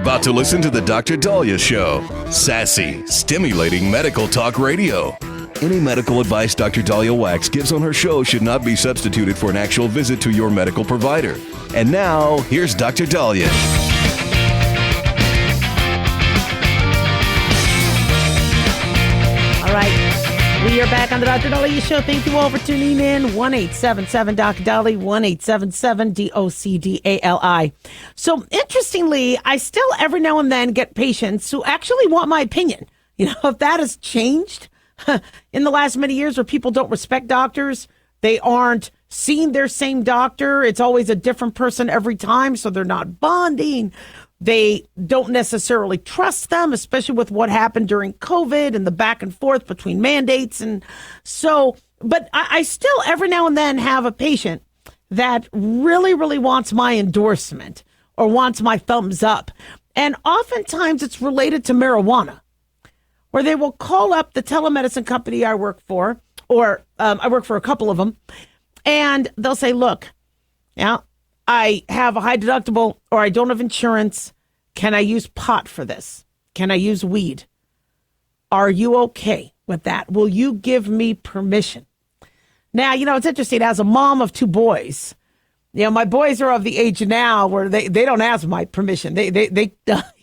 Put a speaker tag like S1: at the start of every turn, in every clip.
S1: about to listen to the Dr. Daliah Show. Sassy, stimulating medical talk radio. Any medical advice Dr. Daliah Wax gives on her show should not be substituted for an actual visit to your medical provider. And now, here's Dr. Daliah.
S2: All right. We are back on the Dr. Daliah Show. Thank you all for tuning in. 1-877-Dr. Dali, 1-877-DOCDALI. So interestingly, I still every now and then get patients who actually want my opinion. You know, if that has changed in the last many years where people don't respect doctors, they aren't seeing their same doctor. It's always a different person every time, so they're not bonding. They don't necessarily trust them, especially with what happened during COVID and the back and forth between mandates. And so, but I still every now and then have a patient that really, really wants my endorsement or wants my thumbs up. And oftentimes it's related to marijuana, where they will call up the telemedicine company I work for, or I work for a couple of them, and they'll say, look, yeah, I have a high deductible or I don't have insurance. Can I use pot for this? Can I use weed? Are you okay with that? Will you give me permission? Now, you know, it's interesting. As a mom of two boys, you know, my boys are of the age now where they don't ask my permission. They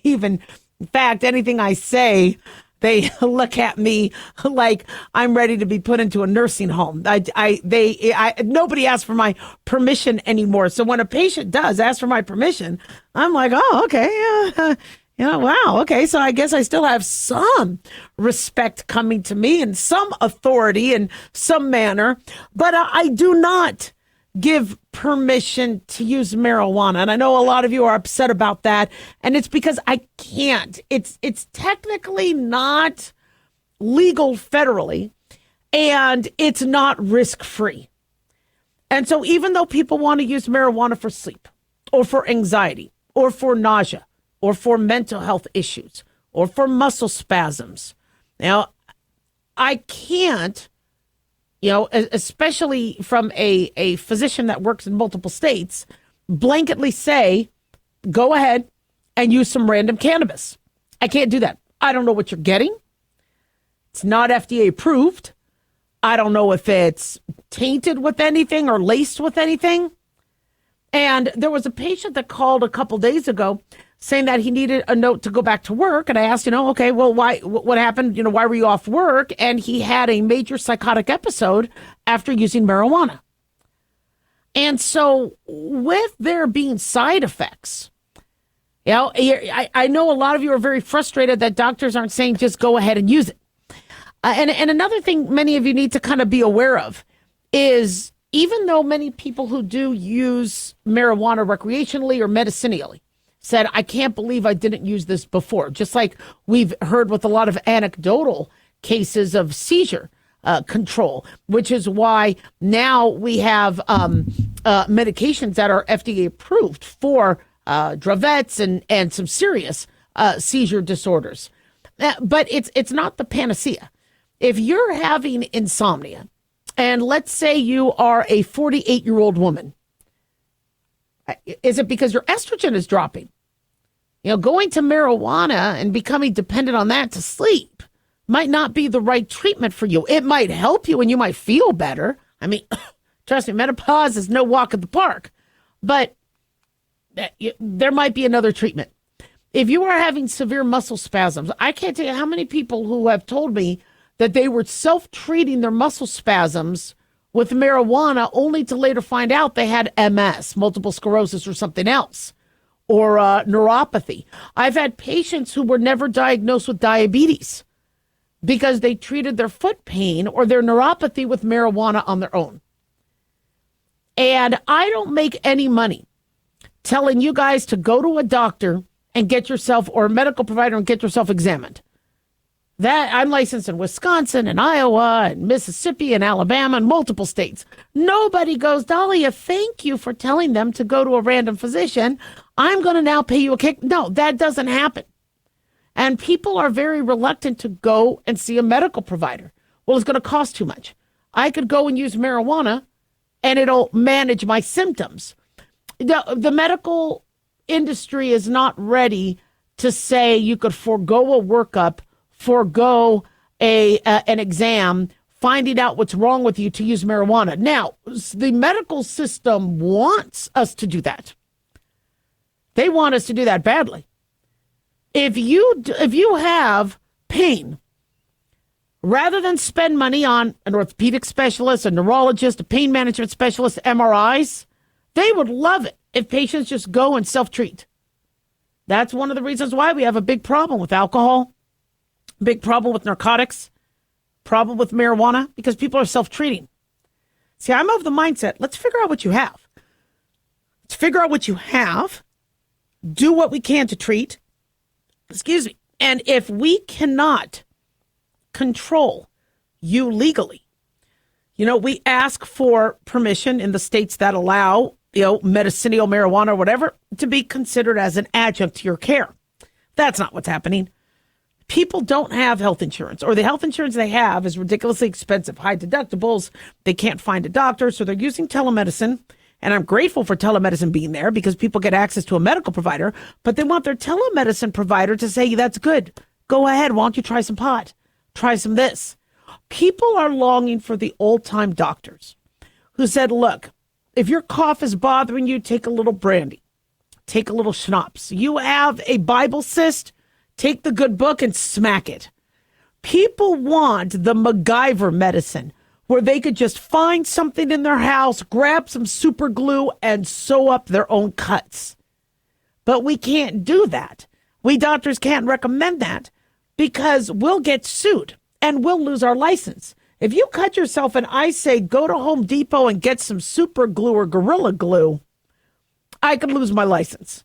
S2: even, in fact, anything I say, they look at me like I'm ready to be put into a nursing home. Nobody asks for my permission anymore. So when a patient does ask for my permission, I'm like, oh, okay. Wow. Okay. So I guess I still have some respect coming to me and some authority in some manner, but I do not give permission to use marijuana. And I know a lot of you are upset about that. And it's because I can't. It's technically not legal federally, and it's not risk-free. And so even though people want to use marijuana for sleep or for anxiety or for nausea or for mental health issues or for muscle spasms, now I can't, you know, especially from a physician that works in multiple states, blanketly say, go ahead and use some random cannabis. I can't do that. I don't know what you're getting. It's not FDA approved. I don't know if it's tainted with anything or laced with anything. And there was a patient that called a couple days ago saying that he needed a note to go back to work. And I asked, okay, well, why? What happened? Why were you off work? And he had a major psychotic episode after using marijuana. And so with there being side effects, I know a lot of you are very frustrated that doctors aren't saying just go ahead and use it. And another thing many of you need to kind of be aware of is even though many people who do use marijuana recreationally or medicinally said, I can't believe I didn't use this before. Just like we've heard with a lot of anecdotal cases of seizure control, which is why now we have medications that are FDA approved for Dravet's and some serious seizure disorders. But it's not the panacea. If you're having insomnia, and let's say you are a 48-year-old woman, is it because your estrogen is dropping? Going to marijuana and becoming dependent on that to sleep might not be the right treatment for you. It might help you and you might feel better. I mean, trust me, menopause is no walk in the park, but there might be another treatment. If you are having severe muscle spasms, I can't tell you how many people who have told me that they were self-treating their muscle spasms with marijuana only to later find out they had MS, multiple sclerosis, or something else, or neuropathy. I've had patients who were never diagnosed with diabetes because they treated their foot pain or their neuropathy with marijuana on their own. And I don't make any money telling you guys to go to a doctor and get yourself, or a medical provider, and get yourself examined. That I'm licensed in Wisconsin and Iowa and Mississippi and Alabama and multiple states. Nobody goes, Daliah, thank you for telling them to go to a random physician. I'm going to now pay you a kick. No, that doesn't happen. And people are very reluctant to go and see a medical provider. Well, it's going to cost too much. I could go and use marijuana and it'll manage my symptoms. The medical industry is not ready to say you could forego a workup, forego an exam, finding out what's wrong with you to use marijuana. Now, the medical system wants us to do that. They want us to do that badly. If you have pain, rather than spend money on an orthopedic specialist, a neurologist, a pain management specialist, MRIs, they would love it if patients just go and self-treat. That's one of the reasons why we have a big problem with alcohol, big problem with narcotics, problem with marijuana, because people are self-treating. See, I'm of the mindset, let's figure out what you have. Let's figure out what you have, do what we can to treat. Excuse me. And if we cannot control you legally, we ask for permission in the states that allow, medicinal marijuana or whatever, to be considered as an adjunct to your care. That's not what's happening. People don't have health insurance, or the health insurance they have is ridiculously expensive, high deductibles. They can't find a doctor, so they're using telemedicine. And I'm grateful for telemedicine being there because people get access to a medical provider, but they want their telemedicine provider to say, that's good. Go ahead. Why don't you try some pot? Try some this. People are longing for the old-time doctors who said, look, if your cough is bothering you, take a little brandy. Take a little schnapps. You have a Bible cyst, take the good book and smack it. People want the MacGyver medicine, where they could just find something in their house, grab some super glue, and sew up their own cuts. But we can't do that. We doctors can't recommend that because we'll get sued and we'll lose our license. If you cut yourself and I say, go to Home Depot and get some super glue or Gorilla Glue, I could lose my license.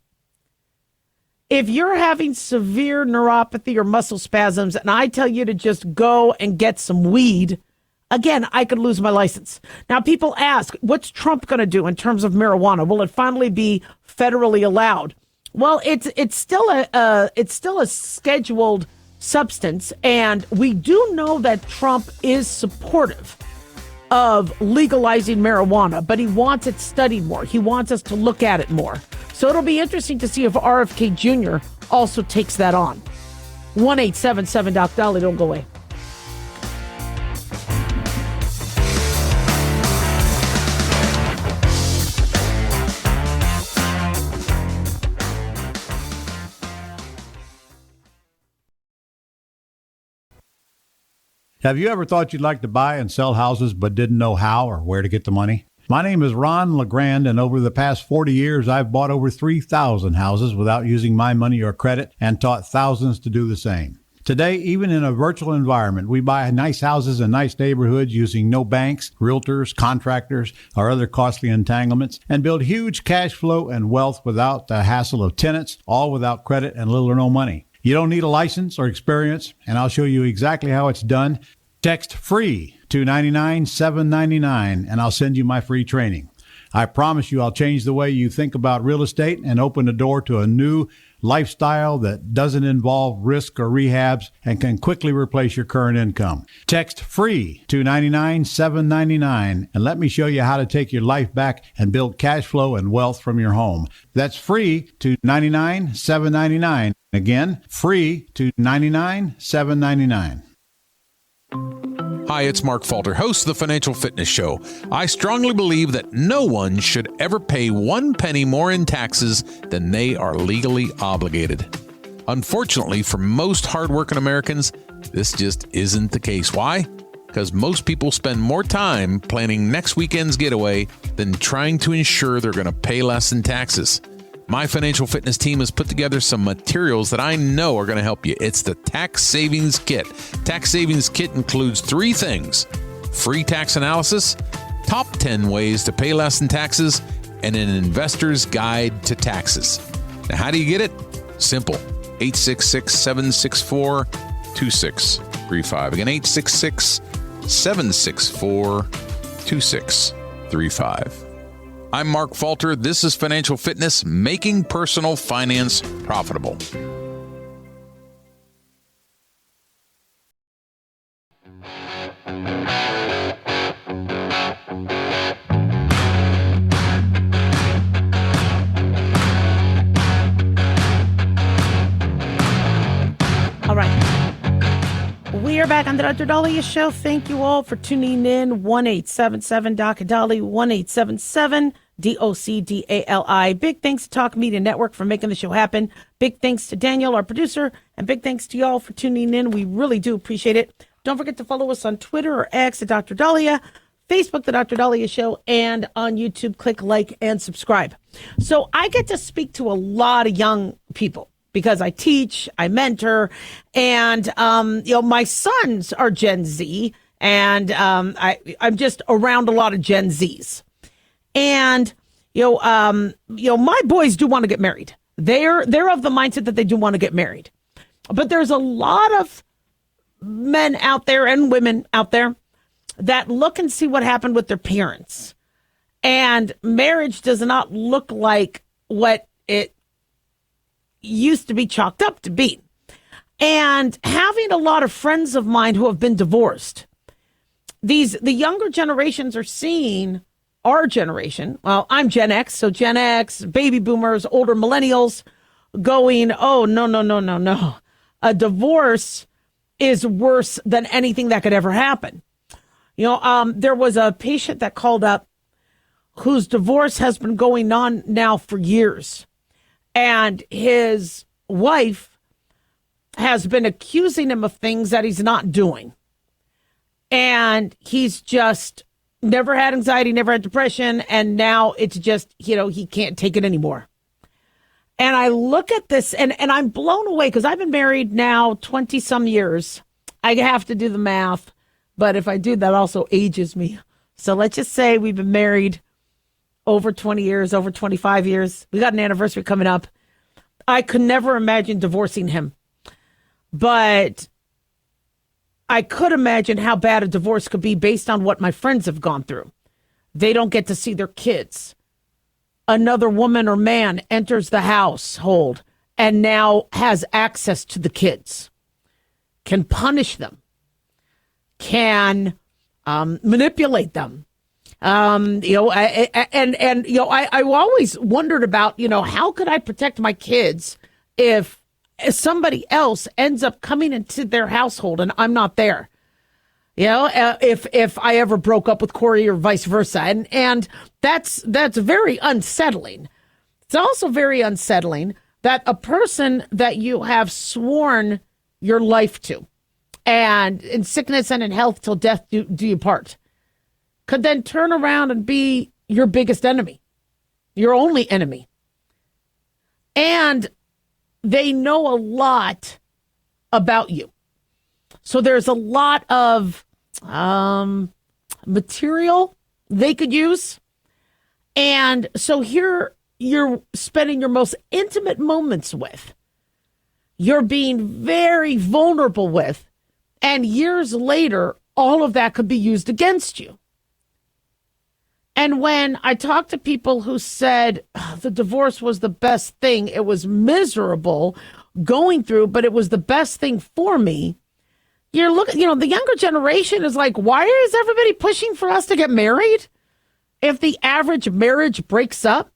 S2: If you're having severe neuropathy or muscle spasms and I tell you to just go and get some weed, again, I could lose my license. Now, people ask, what's Trump going to do in terms of marijuana? Will it finally be federally allowed? Well, it's still a scheduled substance, and we do know that Trump is supportive of legalizing marijuana, but he wants it studied more. He wants us to look at it more. So it'll be interesting to see if RFK Jr. also takes that on. 1-877-DOC-DALIAH, don't go away.
S3: Have you ever thought you'd like to buy and sell houses but didn't know how or where to get the money? My name is Ron LeGrand, and over the past 40 years, I've bought over 3,000 houses without using my money or credit and taught thousands to do the same. Today, even in a virtual environment, we buy nice houses in nice neighborhoods using no banks, realtors, contractors, or other costly entanglements, and build huge cash flow and wealth without the hassle of tenants, all without credit and little or no money. You don't need a license or experience, and I'll show you exactly how it's done. Text FREE to 99799, and I'll send you my free training. I promise you I'll change the way you think about real estate and open the door to a new lifestyle that doesn't involve risk or rehabs and can quickly replace your current income. Text FREE to 99799 and let me show you how to take your life back and build cash flow and wealth from your home. That's FREE to 99799. Again, FREE to 99799.
S4: Hi, it's Mark Falter, host of the Financial Fitness Show. I strongly believe that no one should ever pay 1 penny more in taxes than they are legally obligated. Unfortunately, for most hardworking Americans, this just isn't the case. Why? Because most people spend more time planning next weekend's getaway than trying to ensure they're going to pay less in taxes. My financial fitness team has put together some materials that I know are going to help you. It's the Tax Savings Kit. Tax Savings Kit includes 3 things: free tax analysis, top 10 ways to pay less in taxes, and an investor's guide to taxes. Now, how do you get it? Simple. 866-764-2635. Again, 866-764-2635. I'm Mark Falter. This is Financial Fitness, making personal finance profitable.
S2: We are back on the Dr. Daliah Show. Thank you all for tuning in. 1-877 Dr. Dali, 1-877 DOCDALI. Big thanks to Talk Media Network for making the show happen. Big thanks to Daniel, our producer, and big thanks to y'all for tuning in. We really do appreciate it. Don't forget to follow us on Twitter or X at Dr. Daliah, Facebook, The Dr. Daliah Show, and on YouTube, click like and subscribe. So I get to speak to a lot of young people because I teach, I mentor, and, my sons are Gen Z, and I'm just around a lot of Gen Zs. And, my boys do want to get married. They're of the mindset that they do want to get married. But there's a lot of men out there and women out there that look and see what happened with their parents. And marriage does not look like what it used to be chalked up to be. And having a lot of friends of mine who have been divorced, the younger generations are seeing our generation. Well, I'm Gen X, so Gen X, baby boomers, older millennials going, oh, no. A divorce is worse than anything that could ever happen. There was a patient that called up whose divorce has been going on now for years. And his wife has been accusing him of things that he's not doing. And he's just never had anxiety, never had depression. And now it's just, he can't take it anymore. And I look at this and I'm blown away because I've been married now 20 some years. I have to do the math. But if I do, that also ages me. So let's just say we've been married over 20 years, over 25 years. We got an anniversary coming up. I could never imagine divorcing him. But I could imagine how bad a divorce could be based on what my friends have gone through. They don't get to see their kids. Another woman or man enters the household and now has access to the kids, can punish them, can manipulate them. I always wondered about, how could I protect my kids if somebody else ends up coming into their household and I'm not there? If I ever broke up with Corey or vice versa. And that's very unsettling. It's also very unsettling that a person that you have sworn your life to, and in sickness and in health till death do you part, could then turn around and be your biggest enemy, your only enemy. And they know a lot about you. So there's a lot of material they could use. And so here you're spending your most intimate moments with. You're being very vulnerable with. And years later, all of that could be used against you. And when I talked to people who said the divorce was the best thing, it was miserable going through, but it was the best thing for me. You're looking, the younger generation is like, why is everybody pushing for us to get married if the average marriage breaks up?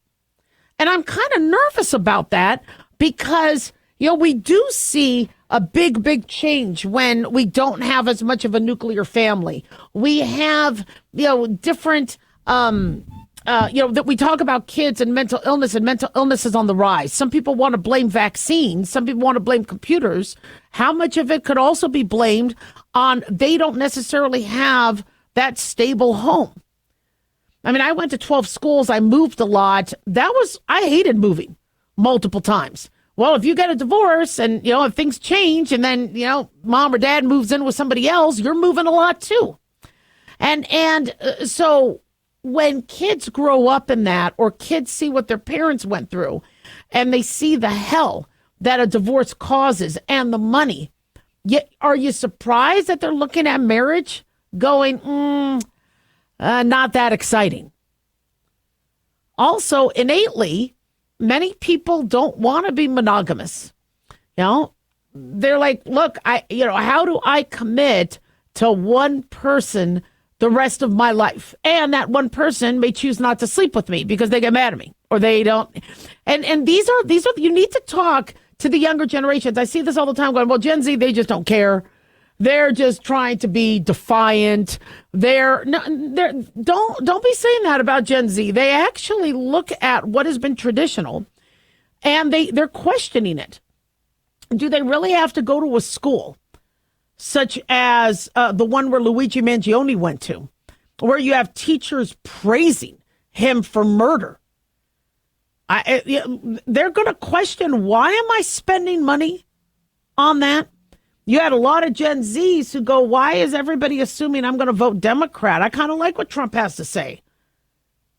S2: And I'm kind of nervous about that because, we do see a big change when we don't have as much of a nuclear family. We have, different, that we talk about kids and mental illness is on the rise. Some people want to blame vaccines. Some people want to blame computers. How much of it could also be blamed on they don't necessarily have that stable home? I mean, I went to 12 schools. I moved a lot. I hated moving multiple times. Well, if you get a divorce and, if things change and then, mom or dad moves in with somebody else, you're moving a lot too. And so when kids grow up in that, or kids see what their parents went through and they see the hell that a divorce causes and the money, yet are you surprised that they're looking at marriage going, not that exciting? Also, innately, many people don't want to be monogamous. They're like, look, how do I commit to one person the rest of my life? And that one person may choose not to sleep with me because they get mad at me or they don't. And these are, you need to talk to the younger generations. I see this all the time going, well, Gen Z, they just don't care. They're just trying to be defiant. Don't be saying that about Gen Z. They actually look at what has been traditional and they're questioning it. Do they really have to go to a school such as the one where Luigi Mangione went to, where you have teachers praising him for murder? They're going to question, why am I spending money on that? You had a lot of Gen Zs who go, why is everybody assuming I'm going to vote Democrat? I kind of like what Trump has to say.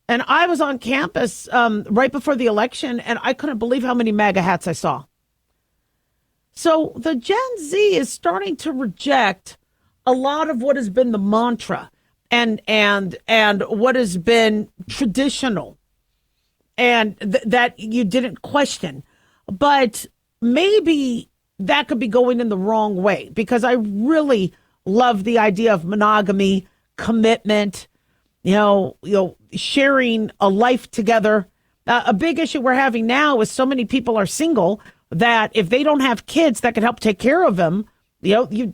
S2: And I was on campus right before the election, and I couldn't believe how many MAGA hats I saw. So the Gen Z is starting to reject a lot of what has been the mantra and what has been traditional and that you didn't question. But maybe that could be going in the wrong way, because I really love the idea of monogamy, commitment, sharing a life together. A big issue we're having now is so many people are single that if they don't have kids that can help take care of them, it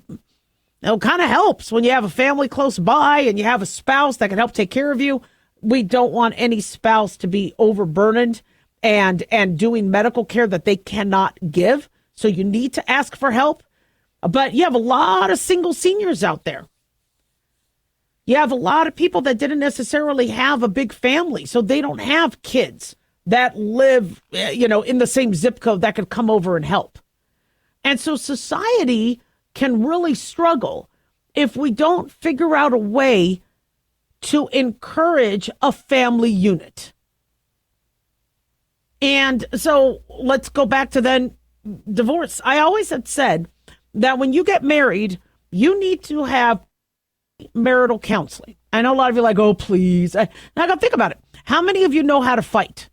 S2: kind of helps when you have a family close by and you have a spouse that can help take care of you. We don't want any spouse to be overburdened and doing medical care that they cannot give. So you need to ask for help. But you have a lot of single seniors out there. You have a lot of people that didn't necessarily have a big family, so they don't have kids that live, in the same zip code that could come over and help. And so society can really struggle if we don't figure out a way to encourage a family unit. And so let's go back to then divorce. I always had said that when you get married, you need to have marital counseling. I know a lot of you are like, oh, please. Now I got to think about it. How many of you know how to fight?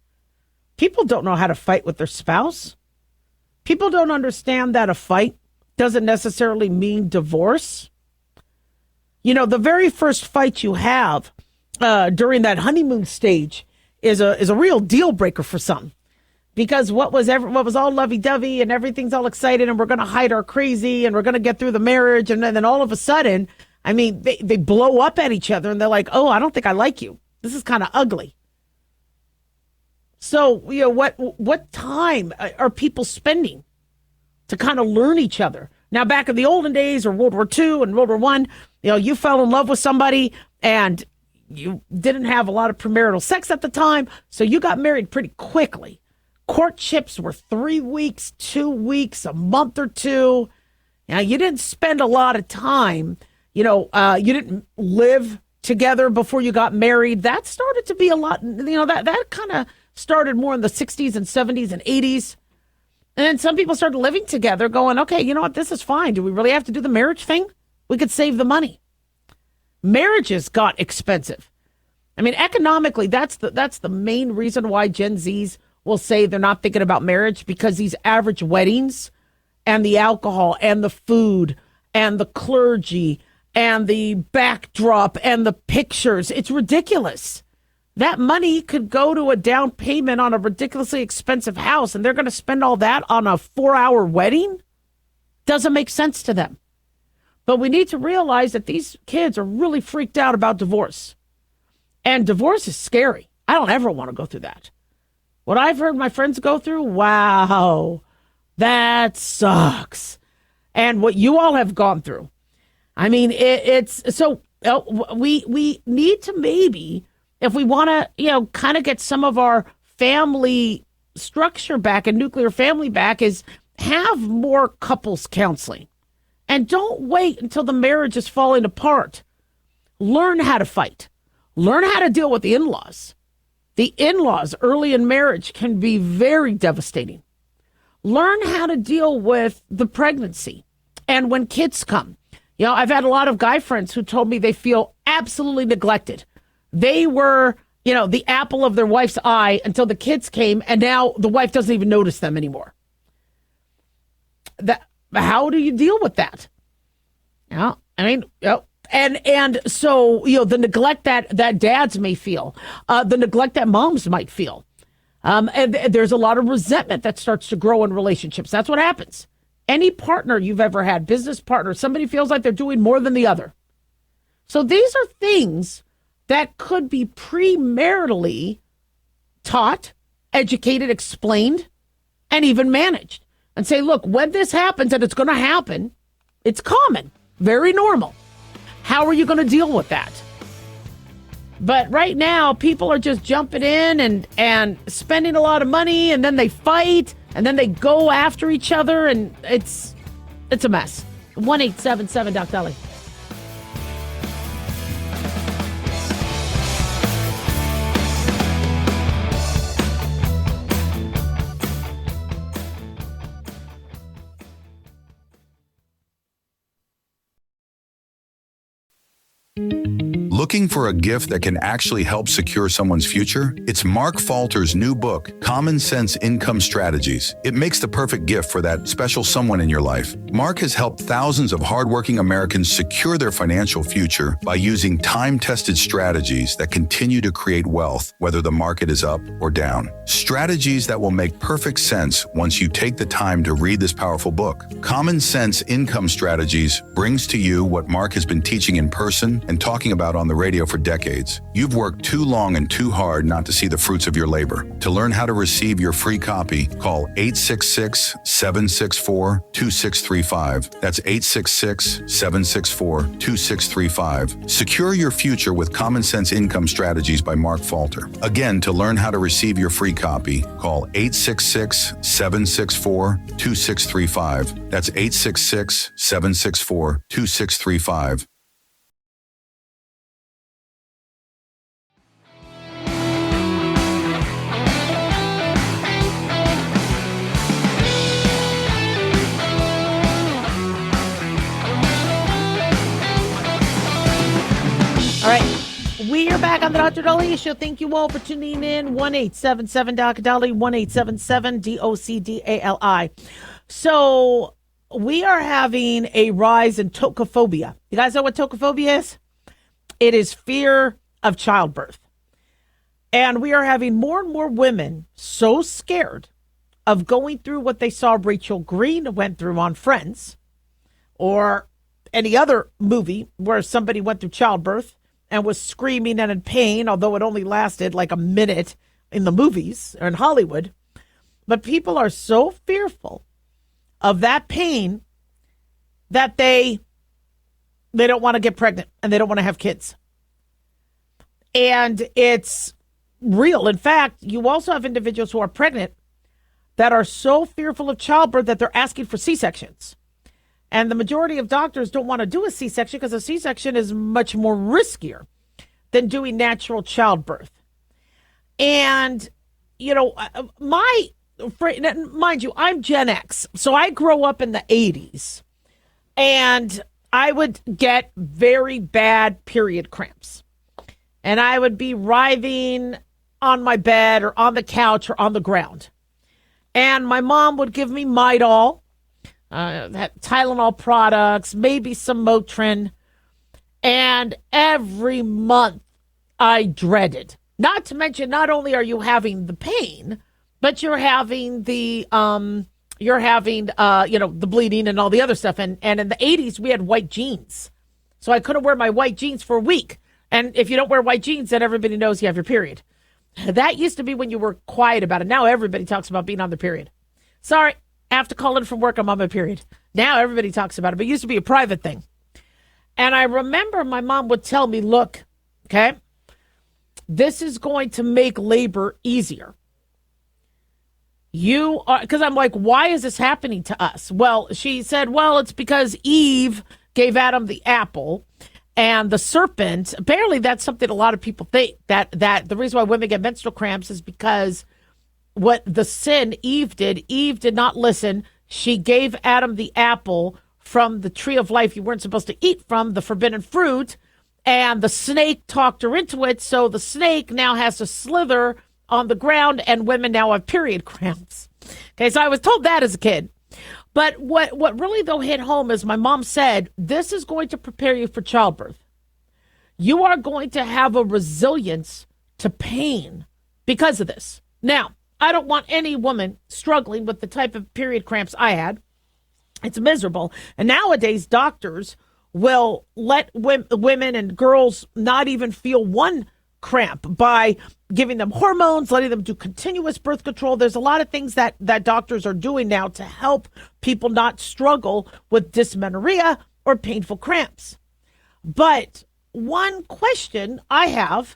S2: People don't know how to fight with their spouse. People don't understand that a fight doesn't necessarily mean divorce. The very first fight you have during that honeymoon stage is a real deal breaker for some. Because what was all lovey-dovey and everything's all excited and we're going to hide our crazy and we're going to get through the marriage, and then all of a sudden, they blow up at each other and they're like, oh, I don't think I like you. This is kind of ugly. So, what time are people spending to kind of learn each other? Now, back in the olden days, or World War II and World War I, you fell in love with somebody and you didn't have a lot of premarital sex at the time, so you got married pretty quickly. Courtships were 3 weeks, 2 weeks, a month or two. Now, you didn't spend a lot of time. You didn't live together before you got married. That started to be a lot, that kind of started more in the 60s and 70s and 80s. And then some people started living together going, okay, you know what, this is fine. Do we really have to do the marriage thing? We could save the money. Marriages got expensive. Economically, that's the main reason why Gen Zs will say they're not thinking about marriage, because these average weddings and the alcohol and the food and the clergy and the backdrop and the pictures, it's ridiculous. That money could go to a down payment on a ridiculously expensive house, and they're going to spend all that on a 4-hour wedding? Doesn't make sense to them. But we need to realize that these kids are really freaked out about divorce. And divorce is scary. I don't ever want to go through that. What I've heard my friends go through, wow, that sucks. And what you all have gone through. It's so we need to maybe, if we want to, kind of get some of our family structure back and nuclear family back, is have more couples counseling. And don't wait until the marriage is falling apart. Learn how to fight. Learn how to deal with the in-laws. The in-laws early in marriage can be very devastating. Learn how to deal with the pregnancy and when kids come. I've had a lot of guy friends who told me they feel absolutely neglected. They were, the apple of their wife's eye until the kids came, and now the wife doesn't even notice them anymore. How do you deal with that? And so, the neglect that dads may feel, the neglect that moms might feel. And there's a lot of resentment that starts to grow in relationships. That's what happens. any partner you've ever had, business partner, somebody feels like they're doing more than the other. So these are things that could be premaritally taught, educated, explained, and even managed. And say, look, when this happens, and it's going to happen, it's common, very normal. How are you going to deal with that? But right now, people are just jumping in and spending a lot of money, and then they fight, and then they go after each other, and it's a mess. 1-877 Doc Dali.
S5: Looking for a gift that can actually help secure someone's future? It's Mark Falter's new book, Common Sense Income Strategies. It makes the perfect gift for that special someone in your life. Mark has helped thousands of hardworking Americans secure their financial future by using time-tested strategies that continue to create wealth, whether the market is up or down. Strategies that will make perfect sense once you take the time to read this powerful book. Common Sense Income Strategies brings to you what Mark has been teaching in person and talking about on the radio for decades. You've worked too long and too hard not to see the fruits of your labor. To learn how to receive your free copy, call 866-764-2635. That's 866-764-2635. Secure your future with Common Sense Income Strategies by Mark Falter. Again, to learn how to receive your free copy, call 866-764-2635. That's 866-764-2635.
S2: All right, we are back on the Dr. Daliah Show. Thank you all for tuning in. 1-877 Doc Dali, 1-877 DOCDALI. So we are having a rise in tocophobia. You guys know what tocophobia is? It is fear of childbirth. And we are having more and more women so scared of going through what they saw Rachel Green went through on Friends or any other movie where somebody went through childbirth and was screaming and in pain, although it only lasted like a minute in the movies or in Hollywood. But people are so fearful of that pain that they don't want to get pregnant and they don't want to have kids. And it's real. In fact, you also have individuals who are pregnant that are so fearful of childbirth that they're asking for C-sections. And the majority of doctors don't want to do a C-section because a C-section is much more riskier than doing natural childbirth. And, you know, mind you, I'm Gen X. So I grew up in the 80s. And I would get very bad period cramps. And I would be writhing on my bed or on the couch or on the ground. And my mom would give me Midol, Tylenol products, maybe some Motrin. And every month I dreaded. Not to mention, not only are you having the pain, but you're having the the bleeding and all the other stuff. And in the 80s, we had white jeans. So I couldn't wear my white jeans for a week. And if you don't wear white jeans, then everybody knows you have your period. That used to be when you were quiet about it. Now everybody talks about being on their period. Sorry, I have to call in from work. I'm on my period. Now everybody talks about it, but it used to be a private thing. And I remember my mom would tell me, look, okay, this is going to make labor easier. You are, because I'm like, why is this happening to us? Well, she said, well, it's because Eve gave Adam the apple. And the serpent, apparently that's something a lot of people think, that the reason why women get menstrual cramps is because what the sin Eve did not listen. She gave Adam the apple from the tree of life you weren't supposed to eat from, the forbidden fruit, and the snake talked her into it. So the snake now has to slither on the ground, and women now have period cramps. Okay, so I was told that as a kid. But what really, though, hit home is my mom said, this is going to prepare you for childbirth. You are going to have a resilience to pain because of this. Now, I don't want any woman struggling with the type of period cramps I had. It's miserable. And nowadays, doctors will let women and girls not even feel one cramp by giving them hormones, letting them do continuous birth control. There's a lot of things that doctors are doing now to help people not struggle with dysmenorrhea or painful cramps. But one question I have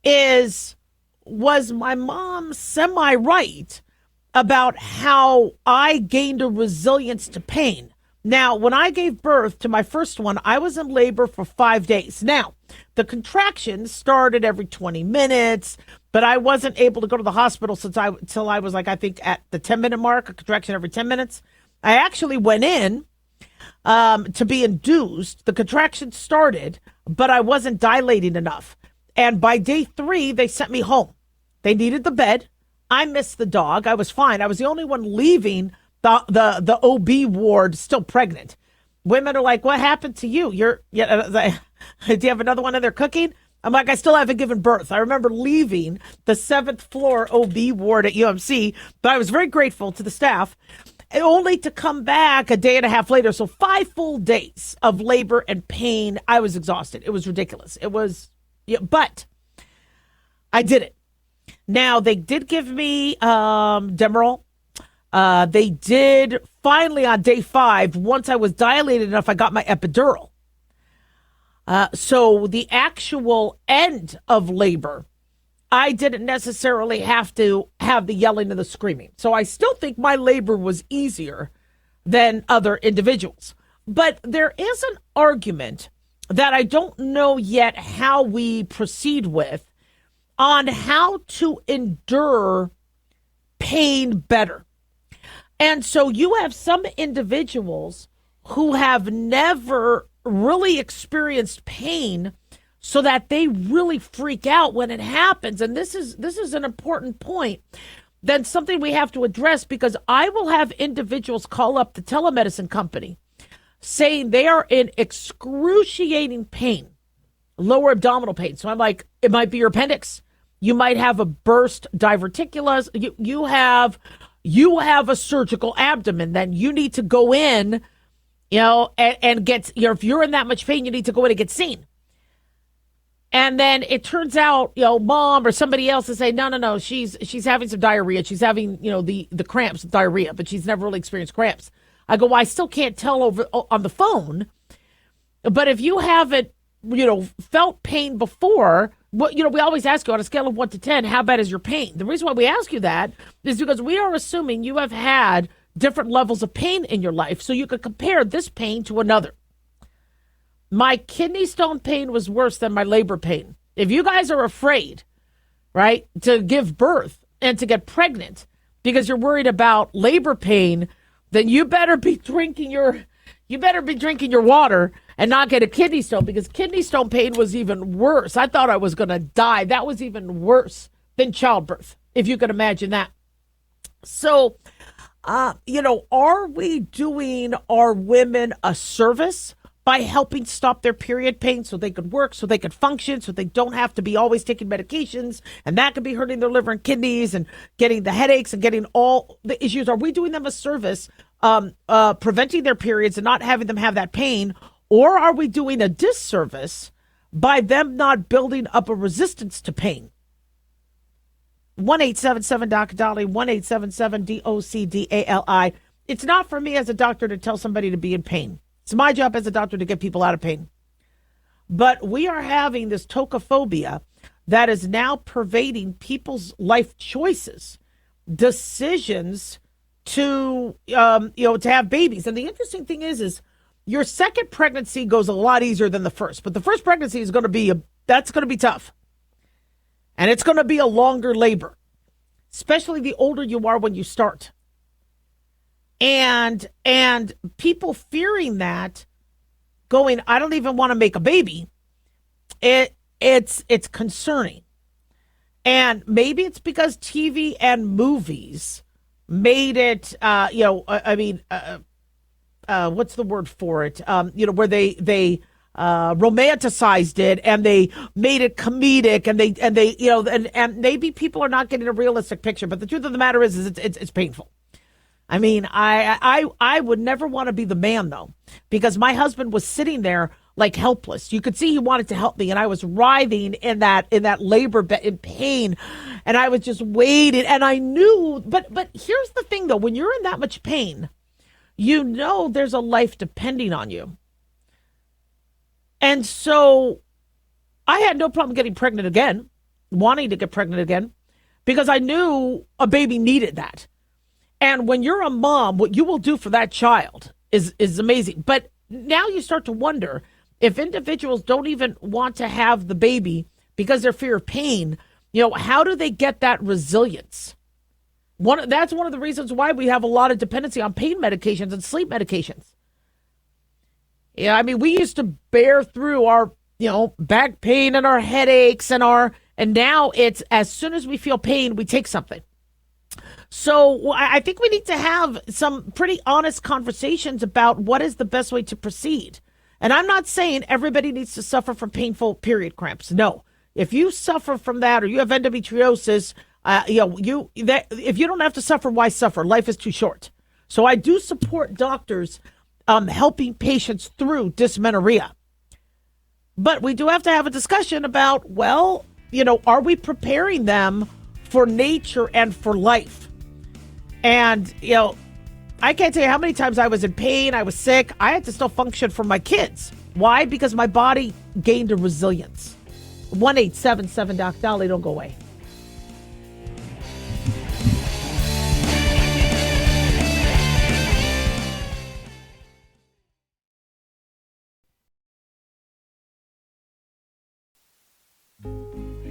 S2: is, was my mom semi-right about how I gained a resilience to pain? Now, when I gave birth to my first one, I was in labor for 5 days. Now, the contractions started every 20 minutes, but I wasn't able to go to the hospital till I was like, I think at the 10-minute mark, a contraction every 10 minutes. I actually went in to be induced. The contractions started, but I wasn't dilating enough. And by day 3, they sent me home. They needed the bed. I missed the dog. I was fine. I was the only one leaving the OB ward still pregnant. Women are like, what happened to you? Do you have another one in there cooking? I'm like, I still haven't given birth. I remember leaving the 7th floor OB ward at UMC, but I was very grateful to the staff, only to come back a day and a half later. So 5 full days of labor and pain. I was exhausted. It was ridiculous. It was, but I did it. Now, they did give me Demerol. They did finally on day 5, once I was dilated enough, I got my epidural. So the actual end of labor, I didn't necessarily have to have the yelling and the screaming. So I still think my labor was easier than other individuals. But there is an argument that I don't know yet how we proceed with on how to endure pain better. And so you have some individuals who have never really experienced pain, so that they really freak out when it happens. And this is an important point. Then something we have to address, because I will have individuals call up the telemedicine company saying they are in excruciating pain, lower abdominal pain. So I'm like, it might be your appendix. You might have a burst diverticulus. You have a surgical abdomen. Then you need to go in, and get, if you're in that much pain, you need to go in and get seen. And then it turns out, mom or somebody else will say, no, she's having some diarrhea. She's having, the cramps, diarrhea, but she's never really experienced cramps. I go, well, I still can't tell over on the phone. But if you haven't, felt pain before, we always ask you on a scale of 1 to 10, how bad is your pain? The reason why we ask you that is because we are assuming you have had different levels of pain in your life, so you could compare this pain to another. My kidney stone pain was worse than my labor pain. If you guys are afraid, right, to give birth and to get pregnant because you're worried about labor pain, then you better be drinking your water and not get a kidney stone, because kidney stone pain was even worse. I thought I was going to die. That was even worse than childbirth, if you could imagine that. So, are we doing our women a service by helping stop their period pain so they could work, so they could function, so they don't have to be always taking medications, and that could be hurting their liver and kidneys and getting the headaches and getting all the issues? Are we doing them a service, preventing their periods and not having them have that pain? Or are we doing a disservice by them not building up a resistance to pain? 1-877-DOC-DALI, 1-877-DOC-DALI. It's not for me as a doctor to tell somebody to be in pain. It's my job as a doctor to get people out of pain. But we are having this tocophobia that is now pervading people's life choices, decisions to have babies. And the interesting thing is your second pregnancy goes a lot easier than the first. But the first pregnancy is going to be tough. And it's going to be a longer labor, especially the older you are when you start. And people fearing that, going, I don't even want to make a baby. It's concerning. And maybe it's because TV and movies made it, what's the word for it? Where they romanticized it and they made it comedic, and maybe people are not getting a realistic picture. But the truth of the matter is it's painful. I mean, I would never want to be the man, though, because my husband was sitting there like helpless. You could see he wanted to help me, and I was writhing in that labor bed in pain, and I was just waiting. And I knew, but here's the thing, though: when you're in that much pain, you know there's a life depending on you. And so I had no problem getting pregnant again, wanting to get pregnant again, because I knew a baby needed that. And when you're a mom, what you will do for that child is amazing. But now you start to wonder if individuals don't even want to have the baby because they're fear of pain, how do they get that resilience? That's one of the reasons why we have a lot of dependency on pain medications and sleep medications. Yeah, I mean, we used to bear through our, back pain and our headaches and now it's as soon as we feel pain, we take something. So I think we need to have some pretty honest conversations about what is the best way to proceed. And I'm not saying everybody needs to suffer from painful period cramps. No, if you suffer from that or you have endometriosis, if you don't have to suffer, why suffer? Life is too short. So I do support doctors helping patients through dysmenorrhea. But we do have to have a discussion about, are we preparing them for nature and for life? And, I can't tell you how many times I was in pain, I was sick. I had to still function for my kids. Why? Because my body gained a resilience. 1-877-DOC-DOLLY, don't go away.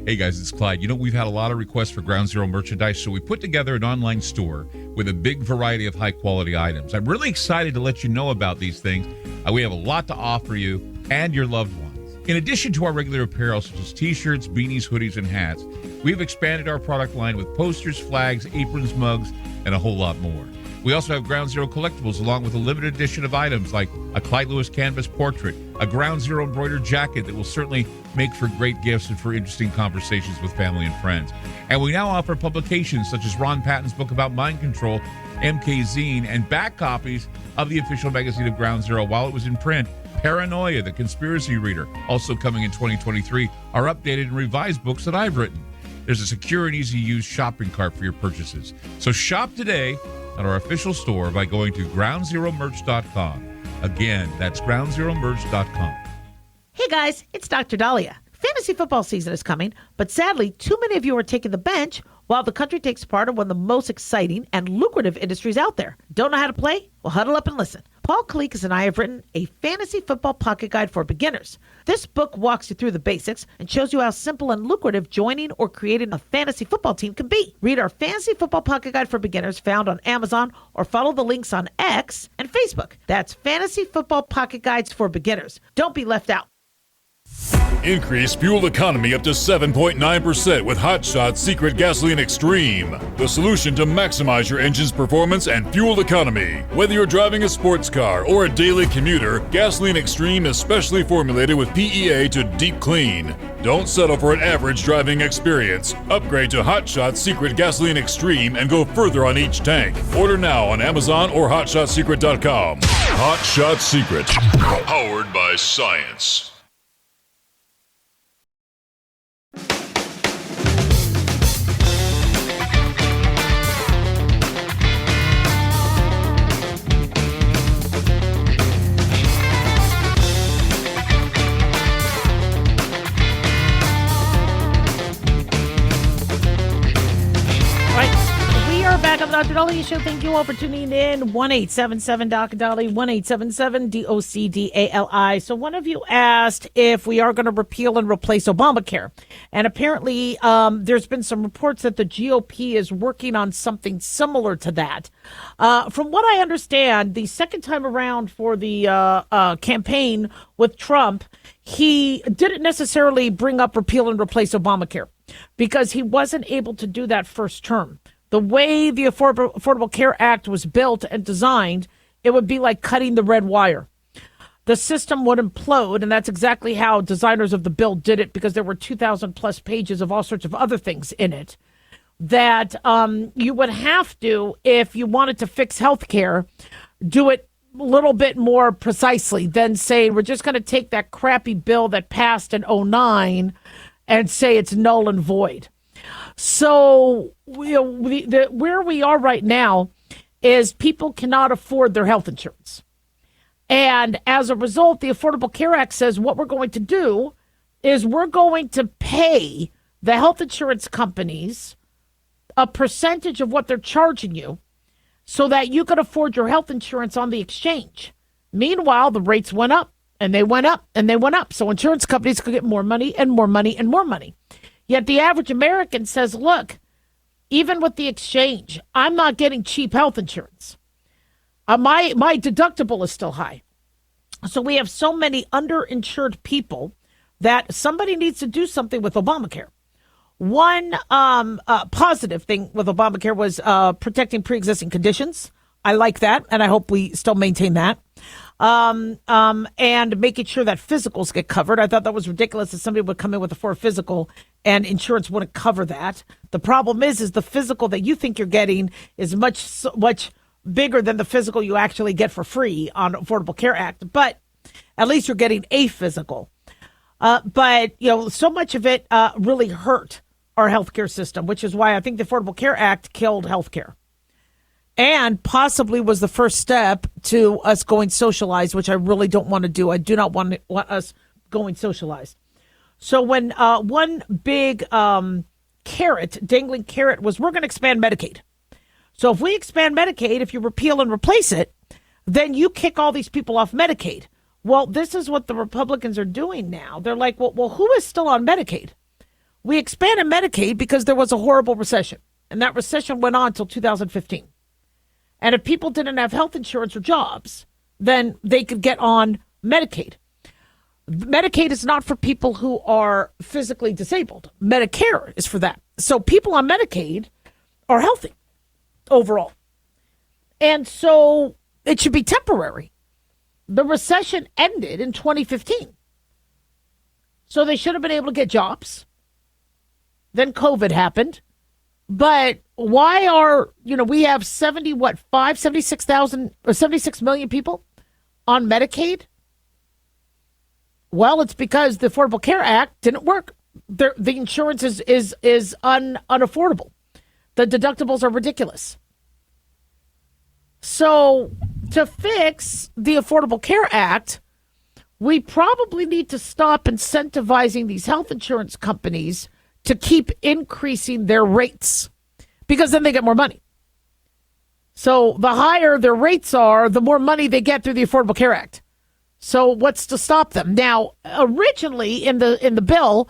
S6: Hey guys, it's Clyde. We've had a lot of requests for Ground Zero merchandise, so we put together an online store with a big variety of high-quality items. I'm really excited to let you know about these things. We have a lot to offer you and your loved ones. In addition to our regular apparel, such as t-shirts, beanies, hoodies, and hats, we've expanded our product line with posters, flags, aprons, mugs, and a whole lot more. We also have Ground Zero collectibles along with a limited edition of items like a Clyde Lewis canvas portrait, a Ground Zero embroidered jacket that will certainly make for great gifts and for interesting conversations with family and friends. And we now offer publications such as Ron Patton's book about mind control, MK Zine, and back copies of the official magazine of Ground Zero while it was in print. Paranoia, the Conspiracy Reader, also coming in 2023, are updated and revised books that I've written. There's a secure and easy-to-use shopping cart for your purchases. So shop today at our official store by going to groundzeromerch.com. Again, that's groundzeromerch.com.
S2: Hey guys, it's Dr. Daliah. Fantasy football season is coming, but sadly, too many of you are taking the bench while the country takes part in one of the most exciting and lucrative industries out there. Don't know how to play? Well, huddle up and listen. Paul Kalikas and I have written a fantasy football pocket guide for beginners. This book walks you through the basics and shows you how simple and lucrative joining or creating a fantasy football team can be. Read our fantasy football pocket guide for beginners found on Amazon or follow the links on X and Facebook. That's Fantasy Football Pocket Guides for Beginners. Don't be left out.
S7: Increase fuel economy up to 7.9% with Hot Shot Secret Gasoline Extreme, the solution to maximize your engine's performance and fuel economy. Whether you're driving a sports car or a daily commuter, Gasoline Extreme is specially formulated with PEA to deep clean. Don't settle for an average driving experience. Upgrade to Hot Shot Secret Gasoline Extreme and go further on each tank. Order now on Amazon or HotShotSecret.com. Hot Shot Secret, powered by science.
S2: Back on the Dr. Daliah Show. Thank you all for tuning in. 1-877-DOC-DOLLY, 1-877-DOCDALI. So one of you asked if we are going to repeal and replace Obamacare. And apparently there's been some reports that the GOP is working on something similar to that. From what I understand, the second time around for the campaign with Trump, he didn't necessarily bring up repeal and replace Obamacare because he wasn't able to do that first term. The way the Affordable Care Act was built and designed, it would be like cutting the red wire. The system would implode, and that's exactly how designers of the bill did it because there were 2,000 plus pages of all sorts of other things in it. that you would have to, if you wanted to fix healthcare, do it a little bit more precisely than say, we're just going to take that crappy bill that passed in '09 and say it's null and void. So where we are right now is people cannot afford their health insurance. And as a result, the Affordable Care Act says what we're going to do is we're going to pay the health insurance companies a percentage of what they're charging you so that you could afford your health insurance on the exchange. Meanwhile, the rates went up and they went up and they went up. So insurance companies could get more money and more money and more money. Yet the average American says, look, even with the exchange, I'm not getting cheap health insurance. My deductible is still high. So we have so many underinsured people that somebody needs to do something with Obamacare. One positive thing with Obamacare was protecting pre-existing conditions. I like that, and I hope we still maintain that. And making sure that physicals get covered. I thought that was ridiculous that somebody would come in with a 4 physical and insurance wouldn't cover that. The problem is the physical that you think you're getting is much bigger than the physical you actually get for free on Affordable Care Act. But at least you're getting a physical. But so much of it really hurt our healthcare system, which is why I think the Affordable Care Act killed healthcare. And possibly was the first step to us going socialized, which I really don't want to do. I do not want us going socialized. So when one big dangling carrot was we're going to expand Medicaid. So if we expand Medicaid, if you repeal and replace it, then you kick all these people off Medicaid. Well, this is what the Republicans are doing now. They're like, well, who is still on Medicaid? We expanded Medicaid because there was a horrible recession. And that recession went on until 2015. And if people didn't have health insurance or jobs, then they could get on Medicaid. Medicaid is not for people who are physically disabled. Medicare is for that. So people on Medicaid are healthy overall. And so it should be temporary. The recession ended in 2015. So they should have been able to get jobs. Then COVID happened. But why are, we have 76 million people on Medicaid? Well, it's because the Affordable Care Act didn't work. The insurance is unaffordable. The deductibles are ridiculous. So to fix the Affordable Care Act, we probably need to stop incentivizing these health insurance companies to keep increasing their rates, because then they get more money. So the higher their rates are, the more money they get through the Affordable Care Act. So what's to stop them? Now, originally in the bill,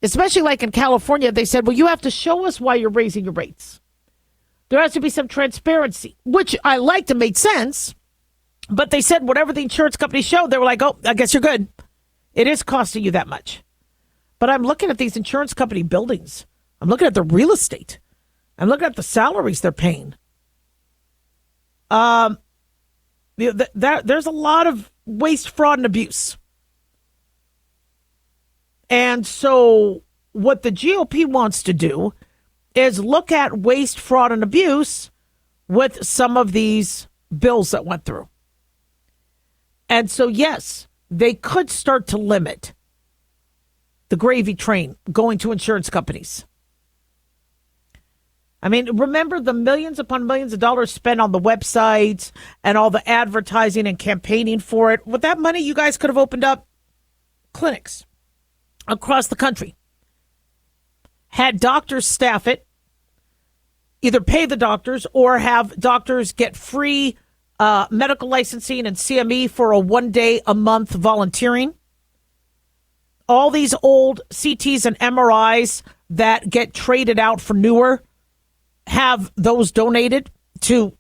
S2: especially like in California, they said, well, you have to show us why you're raising your rates. There has to be some transparency, which I liked and made sense. But they said whatever the insurance companies showed, they were like, oh, I guess you're good. It is costing you that much. But I'm looking at these insurance company buildings. I'm looking at the real estate. I'm looking at the salaries they're paying. There's a lot of waste, fraud, and abuse. And so what the GOP wants to do is look at waste, fraud, and abuse with some of these bills that went through. And so, yes, they could start to limit the gravy train going to insurance companies. I mean, remember the millions upon millions of dollars spent on the websites and all the advertising and campaigning for it. With that money, you guys could have opened up clinics across the country, had doctors staff it, either pay the doctors or have doctors get free medical licensing and CME for a 1 day a month volunteering. All these old CTs and MRIs that get traded out for newer, have those donated to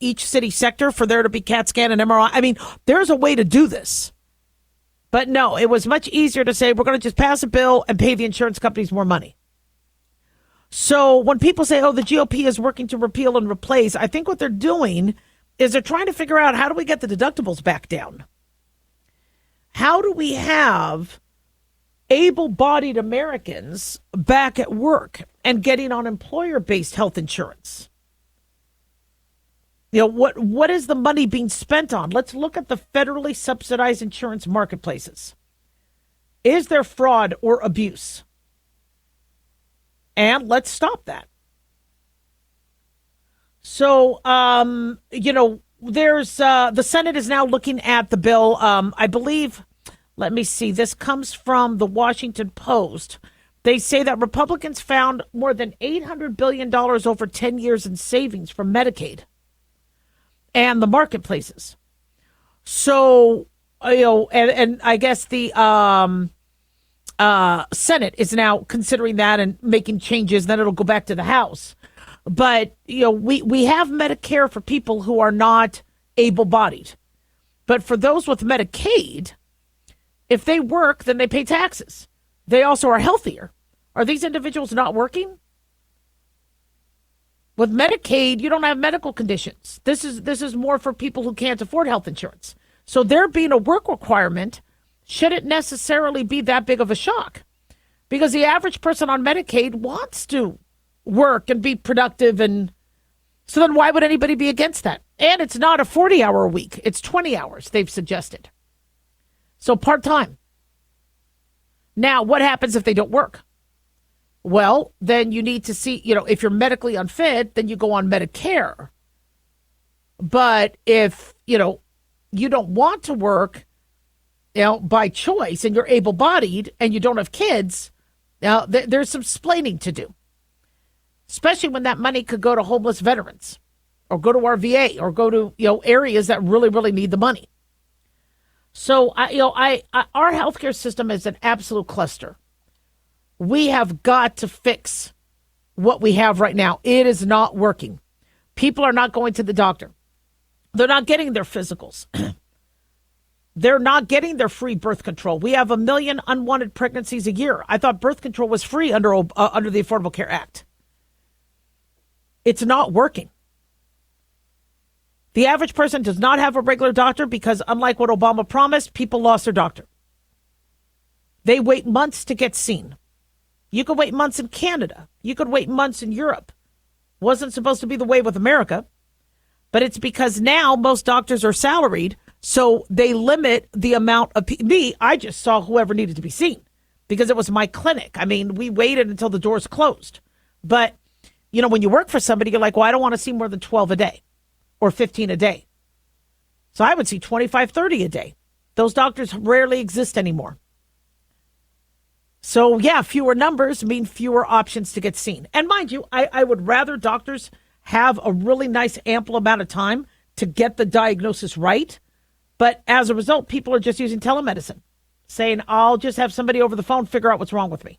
S2: each city sector for there to be CAT scan and MRI. I mean, there's a way to do this. But no, it was much easier to say, we're going to just pass a bill and pay the insurance companies more money. So when people say, oh, the GOP is working to repeal and replace, I think what they're doing is they're trying to figure out, how do we get the deductibles back down? How do we have able-bodied Americans back at work and getting on employer-based health insurance. What is the money being spent on? Let's look at the federally subsidized insurance marketplaces. Is there fraud or abuse? And let's stop that. So, there's the Senate is now looking at the bill. I believe, let me see, this comes from the Washington Post. They say that Republicans found more than $800 billion over 10 years in savings from Medicaid and the marketplaces. So, and I guess the Senate is now considering that and making changes. Then it'll go back to the House. But, we have Medicare for people who are not able-bodied. But for those with Medicaid, if they work, then they pay taxes. They also are healthier. Are these individuals not working? With Medicaid, you don't have medical conditions. This is more for people who can't afford health insurance. So there being a work requirement shouldn't necessarily be that big of a shock, because the average person on Medicaid wants to work and be productive. And so then why would anybody be against that? And it's not a 40-hour week. It's 20 hours, they've suggested. So part-time. Now, what happens if they don't work? Well, then you need to see, if you're medically unfit, then you go on Medicare. But if, you don't want to work, by choice, and you're able-bodied and you don't have kids, now there's some splaining to do. Especially when that money could go to homeless veterans or go to our VA or go to, areas that really, really need the money. So, our healthcare system is an absolute cluster. We have got to fix what we have right now. It is not working. People are not going to the doctor. They're not getting their physicals. They're not getting their free birth control. We have 1 million unwanted pregnancies a year. I thought birth control was free under the Affordable Care Act. It's not working. The average person does not have a regular doctor because, unlike what Obama promised, people lost their doctor. They wait months to get seen. You could wait months in Canada. You could wait months in Europe. Wasn't supposed to be the way with America. But it's because now most doctors are salaried, so they limit the amount of I just saw whoever needed to be seen because it was my clinic. I mean, we waited until the doors closed. But, when you work for somebody, you're like, well, I don't want to see more than 12 a day or 15 a day. So I would see 25, 30 a day. Those doctors rarely exist anymore. So, yeah, fewer numbers mean fewer options to get seen. And mind you, I would rather doctors have a really nice, ample amount of time to get the diagnosis right. But as a result, people are just using telemedicine, saying, I'll just have somebody over the phone figure out what's wrong with me.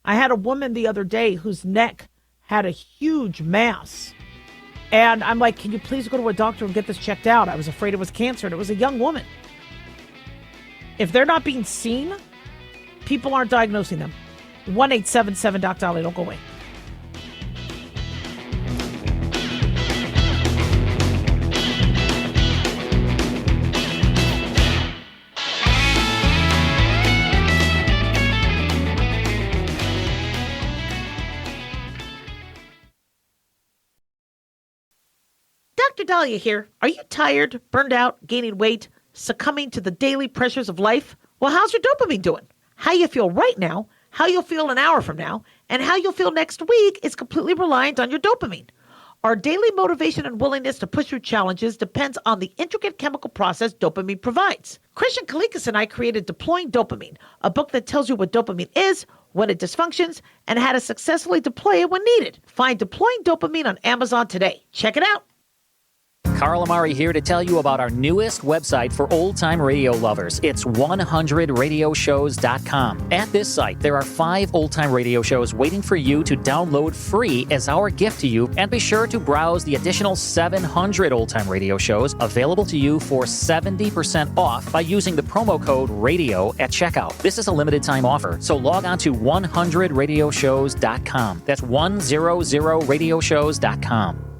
S2: I had a woman the other day whose neck had a huge mass. And I'm like, can you please go to a doctor and get this checked out? I was afraid it was cancer, and it was a young woman. If they're not being seen, people aren't diagnosing them. 1-877-DOC-DALIAH. Don't go away. Dr. Daliah here. Are you tired, burned out, gaining weight, succumbing to the daily pressures of life? Well, how's your dopamine doing? How you feel right now, how you'll feel an hour from now, and how you'll feel next week is completely reliant on your dopamine. Our daily motivation and willingness to push through challenges depends on the intricate chemical process dopamine provides. Christian Kalikas and I created Deploying Dopamine, a book that tells you what dopamine is, when it dysfunctions, and how to successfully deploy it when needed. Find Deploying Dopamine on Amazon today. Check it out.
S8: Carl Amari here to tell you about our newest website for old-time radio lovers. It's 100radioshows.com. At this site, there are 5 old-time radio shows waiting for you to download free as our gift to you, and be sure to browse the additional 700 old-time radio shows available to you for 70% off by using the promo code RADIO at checkout. This is a limited-time offer, so log on to 100radioshows.com. That's 100radioshows.com.